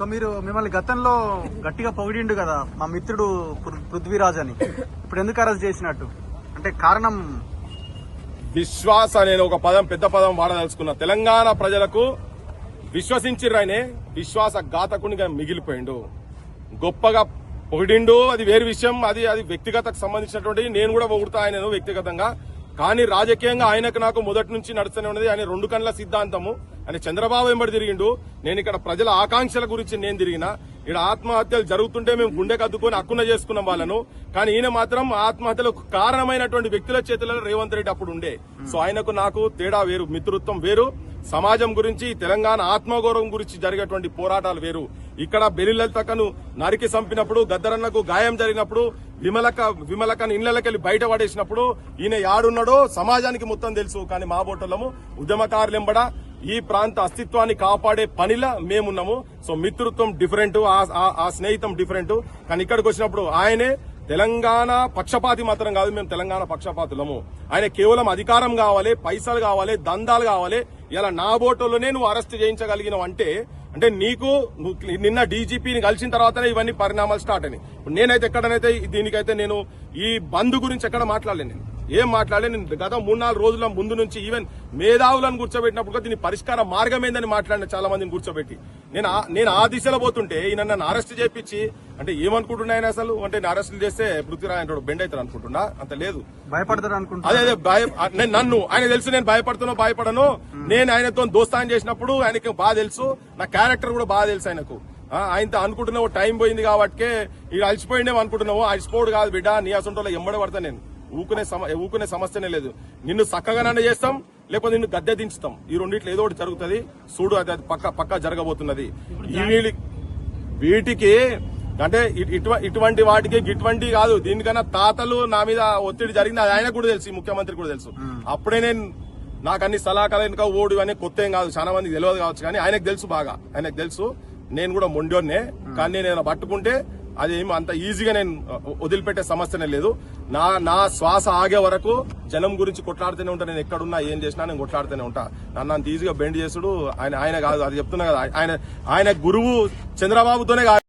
So మీరు మిమ్మల్ని గతంలో గట్టిగా పొగిడిండు కదా మా మిత్రుడు పృథ్వీరాజ్ అని, ఇప్పుడు ఎందుకు అరెస్ట్ చేసినట్టు? అంటే కారణం విశ్వాస నేను ఒక పదం పెద్ద పదం వాడదలుచుకున్నా. తెలంగాణ ప్రజలకు విశ్వసించిర్రాయనే విశ్వాస ఘాతకునిగా మిగిలిపోయిండు. గొప్పగా పొగిడిండు, అది వేరు విషయం. అది వ్యక్తిగతకు సంబంధించినటువంటి, నేను కూడా పొగుడుతా ఆయనను వ్యక్తిగతంగా. కానీ రాజకీయంగా ఆయనకు నాకు మొదటి నుంచి నడుస్తూనే ఉన్నది. ఆయన రెండు కళ్ళ సిద్ధాంతము. ఆయన చంద్రబాబు వెంబడి తిరిగిండు, నేను ఇక్కడ ప్రజల ఆకాంక్షల గురించి నేను తిరిగిన. ఇక్కడ ఆత్మహత్యలు జరుగుతుంటే మేము గుండె కద్దుకొని హక్కున చేసుకున్నాం వాళ్ళను. కానీ ఈయన మాత్రం ఆత్మహత్యలకు కారణమైనటువంటి వ్యక్తుల చేతులలో రేవంత్ రెడ్డి అప్పుడు ఉండే. సో ఆయనకు నాకు తేడా వేరు, మిత్రత్వం వేరు. సమాజం గురించి, తెలంగాణ ఆత్మగౌరవం గురించి జరిగేటువంటి పోరాటాలు వేరు. ఇక్కడ బెలిలతకను నరికి చంపినప్పుడు, గద్దరన్నకు గాయం జరిగినప్పుడు, విమలకను ఇళ్లకెళ్లి బయట పడేసినప్పుడు ఈయన యాడున్నాడో సమాజానికి మొత్తం తెలుసు. కానీ మా బోటలము ఉద్యమకారులెంబడ ఈ ప్రాంత అస్తిత్వాన్ని కాపాడే పనిలా మేమున్నాము. సో మిత్రత్వం డిఫరెంట్, ఆ స్నేహితం డిఫరెంట్. కానీ ఇక్కడికి వచ్చినప్పుడు ఆయనే తెలంగాణ పక్షపాతి మాత్రం కాదు, మేము తెలంగాణ పక్షపాతులము. ఆయన కేవలం అధికారం కావాలి, పైసలు కావాలి, దందాలు కావాలి. ఇలా నా బోటోలోనే నువ్వు అరెస్ట్ చేయించగలిగినావు అంటే నీకు నిన్న డీజీపీని కలిసిన తర్వాతనే ఇవన్నీ పరిణామాలు స్టార్ట్ అయినాయి. నేనైతే ఎక్కడనైతే దీనికైతే నేను ఈ బంద్ గురించి ఎక్కడ మాట్లాడలేను. నేను ఏం మాట్లాడలేదు. నేను గత 3-4 రోజుల ముందు నుంచి ఈవెన్ మేధావులను కూర్చోబెట్టినప్పుడు దీని పరిష్కార మార్గం ఏందని మాట్లాడిన చాలా మందిని కూర్చోబెట్టి నేను ఆ దిశలో పోతుంటే ఈయన నన్ను అరెస్ట్ చేపించి అంటే ఏమనుకుంటున్నాయని అసలు అంటే అరెస్టులు చేస్తే పృథ్వీరాజ్ అంటాడు బెండ్ అవుతారు అనుకుంటున్నా. అంత లేదు, భయపడతారు అనుకుంటా. అదే నన్ను ఆయన తెలుసు, నేను భయపడను. నేను ఆయనతో దోస్తాన్ చేసినప్పుడు ఆయనకి బాగా తెలుసు, నా క్యారెక్టర్ కూడా బాగా తెలుసు ఆయనకు. ఆయనతో అనుకుంటున్నావు టైం పోయింది కాబట్టి ఇక అలసిపోయిందేమో అనుకుంటున్నావు. అలసిపోడు కాదు బిడ్డ, నీ అసంటోలో ఎంబడి పడతా నేను. ఊకునే సమస్యనే లేదు. నిన్ను చక్కగానే చేస్తాం, లేకపోతే నిన్ను గద్దె దించుతాం. ఈ రెండిట్లో ఏదో ఒకటి జరుగుతుంది. చూడు, అది పక్కా జరగబోతున్నది. వీటికి అంటే ఇటువంటి వాటికి ఇటువంటి కాదు, దీనికన్నా తాతలు నా మీద ఒత్తిడి జరిగింది. అది ఆయనకు కూడా తెలుసు, ముఖ్యమంత్రి కూడా తెలుసు. అప్పుడే నాకు అన్ని సలహాలు వెనుక ఓడు అనే కొత్త ఏం కాదు, చాలా మందికి తెలియదు కావచ్చు. కానీ ఆయనకు తెలుసు, బాగా ఆయనకు తెలుసు. నేను కూడా మొండోన్నే. కానీ నేను పట్టుకుంటే అది ఏమి అంత ఈజీగా నేను వదిలిపెట్టే సమస్యనే లేదు. నా శ్వాస ఆగే వరకు జనం గురించి కొట్లాడుతూనే ఉంటా. నేను ఎక్కడున్నా ఏం చేసినా నేను కొట్లాడుతూనే ఉంటా. నన్ను అంత ఈజీగా బెండ్ చేసుడు ఆయన కాదు, అది చెప్తున్నా కదా. ఆయన గురువు చంద్రబాబుతోనే కాదు.